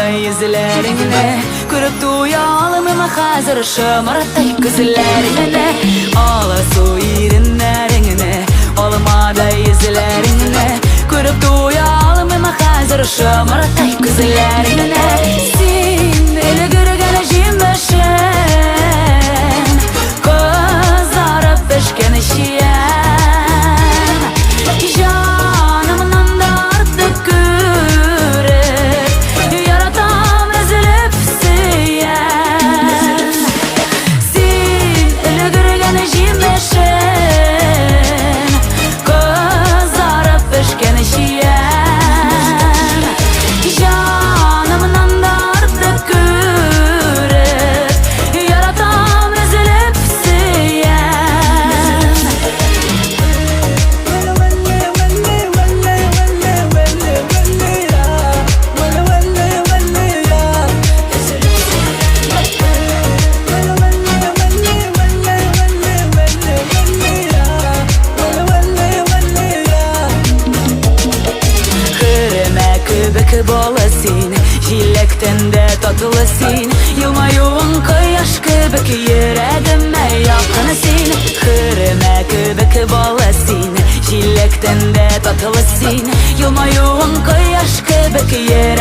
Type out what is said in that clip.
yüzlerini Kırıp duyalım ama hazır şımartay gözlerini Ağla su irinlerini olmadı yüzlerini Kırıp duyalım ama hazır şımartay gözlerini Sin eli gürgen jimbeşen Kızarıp peşken işiyen Canımdan da artık görüp Yaratam ezilip siyen Sin eli gürgen jimbeşen Kızarıp peşken işiyen Canımdan da artık görüp Yaratam ezilip siyen Kırıma kübük bolasın Jilekten de tatılısın Yılmayuğun koyaş kübük yüreğime yakınısın Kırıma kübük bolasın Jilekten de tatılısın Yılmayuğun koyaş kübük yüreğime